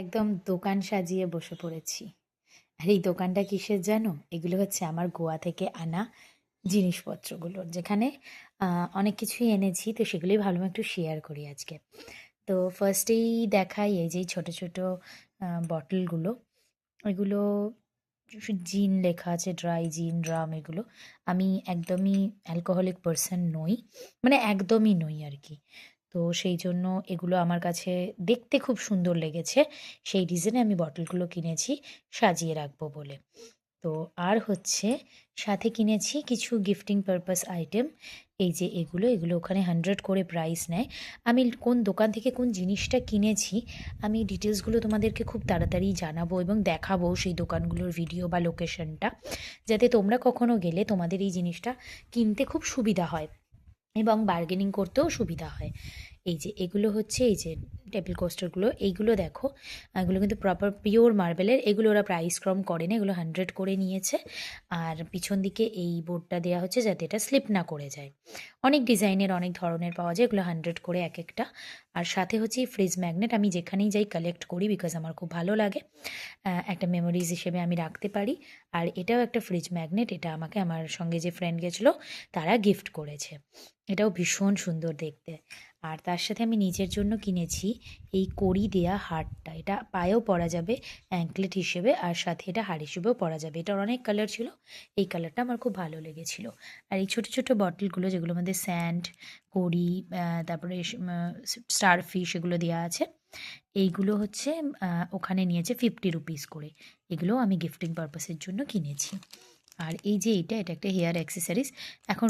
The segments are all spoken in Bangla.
একদম দোকান সাজিয়ে বসে পড়েছি। আর এই দোকানটা কিসের জানো? এগুলো হচ্ছে আমার গোয়া থেকে আনা জিনিসপত্রগুলোর। যেখানে অনেক কিছুই এনেছি, তো সেগুলোই ভাবলাম একটু শেয়ার করি আজকে। তো ফার্স্টেই দেখাই এই যে ছোট, ছোট বটলগুলো। এগুলো জিন লেখা আছে, ড্রাই জিন, রাম এগুলো। আমি একদমই অ্যালকোহলিক পারসন নই। মানে একদমই নই আরকি। তো সেই জন্য এগুলো আমার কাছে দেখতে খুব সুন্দর লেগেছে। সেই রিজনে আমি বটলগুলো কিনেছি সাজিয়ে রাখবো বলে। তো আর হচ্ছে সাথে কিনেছি কিছু গিফটিং পারপাস আইটেম। এই যে এগুলো ওখানে 100 করে প্রাইস নেয়। আমি কোন দোকান থেকে কোন জিনিসটা কিনেছি আমি ডিটেলসগুলো তোমাদেরকে খুব তাড়াতাড়ি জানাবো এবং দেখাবো সেই দোকানগুলোর ভিডিও বা লোকেশনটা। যাতে তোমরা কখনো গেলে তোমাদের এই জিনিসটা কিনতে খুব সুবিধা হয় এবং বার্গেনিং করতেও সুবিধা হয়। এই যে এগুলো হচ্ছে এই যে টেবিল কোস্টারগুলো, এইগুলো দেখো। এগুলো কিন্তু প্রপার পিওর মার্বেলের। এগুলো ওরা প্রাইস কম করে না, এগুলো 100 করে নিয়েছে। আর পিছন দিকে এই বোর্ডটা দেওয়া হচ্ছে যাতে এটা স্লিপ না করে যায়। অনেক ডিজাইনের অনেক ধরনের পাওয়া যায়, এগুলো 100 করে এক একটা। আর সাথে হচ্ছে এই ফ্রিজ ম্যাগনেট, আমি যেখানেই যাই কালেক্ট করি বিকজ আমার খুব ভালো লাগে। একটা মেমোরিজ হিসেবে আমি রাখতে পারি। আর এটাও একটা ফ্রিজ ম্যাগনেট, এটা আমাকে আমার সঙ্গে যে ফ্রেন্ড গেছিলো তারা গিফট করেছে। এটাও ভীষণ সুন্দর দেখতে। আর তার সাথে আমি নিজের জন্য কিনেছি এই কড়ি দেয়া হারটা। এটা পায়েও পরা যাবে অ্যাঙ্কলেট হিসেবে, আর সাথে এটা হার হিসেবেও পরা যাবে। এটার অনেক কালার ছিল, এই কালারটা আমার খুব ভালো লেগেছিল। আর এই ছোটো ছোটো বটলগুলো যেগুলোর মধ্যে স্যান্ড, কড়ি, তারপরে স্টার ফিশ এগুলো দেওয়া আছে, এইগুলো হচ্ছে ওখানে নিয়েছে 50 রুপিস করে। এগুলোও আমি গিফটিং পারপাসের জন্য কিনেছি। আর এই যে এটা একটা হেয়ার অ্যাক্সেসরিজ। এখন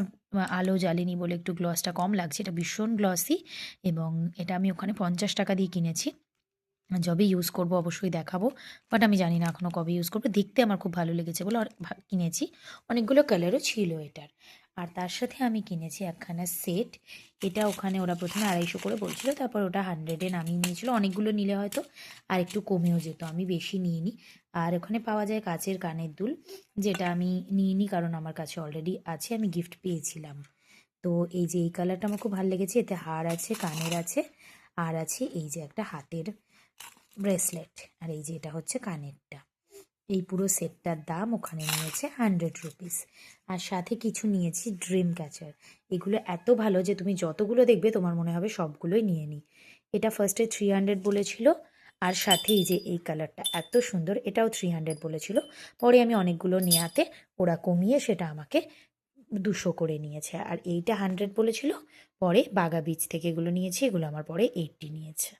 আলো জ্বালেনি বলে একটু গ্লসটা কম লাগছে। এটা ভীষণ গ্লসি এবং এটা আমি ওখানে 50 টাকা দিয়ে কিনেছি। যবে ইউজ করব অবশ্যই দেখাবো। বাট আমি জানি না এখনও কবে ইউজ করব। দেখতে আমার খুব ভালো লেগেছে বলে কিনেছি। অনেকগুলো কালারও ছিল এটার। আর তার সাথে আমি কিনেছি একখানা সেট। এটা ওখানে ওরা প্রথমে 250 করে বলছিল, তারপর ওটা 100 এ নামিয়ে নিয়েছিল। অনেকগুলো নিলে হয়তো আর একটু কমেও যেত, আমি বেশি নিইনি। আর ওখানে পাওয়া যায় কাচের কানের দুল, যেটা আমি নিইনি কারণ আমার কাছে অলরেডি আছে, আমি গিফট পেয়েছিলাম। তো এই যে এই কালারটা আমার খুব ভালো লেগেছে। এতে হার আছে, কানের আছে, আর আছে এই যে একটা হাতের ব্রেসলেট। আর এই যে এটা হচ্ছে কানেরটা। এই পুরো সেটটার দাম ওখানে নিয়েছে 100 রুপিস। আর সাথে কিছু নিয়েছি ড্রিম ক্যাচার। এগুলো এত ভালো যে তুমি যতগুলো দেখবে তোমার মনে হবে সবগুলোই নিয়ে নিই। এটা ফার্স্টে 300 বলেছিল। আর সাথে এই যে এই কালারটা এত সুন্দর, এটাও 300 বলেছিল। পরে আমি অনেকগুলো নেওয়াতে ওরা কমিয়ে সেটা আমাকে 200 করে নিয়েছে। আর এইটা 100 বলেছিল, পরে বাগা বীচ থেকে এগুলো নিয়েছি, এগুলো আমার পরে 80 নিয়েছে।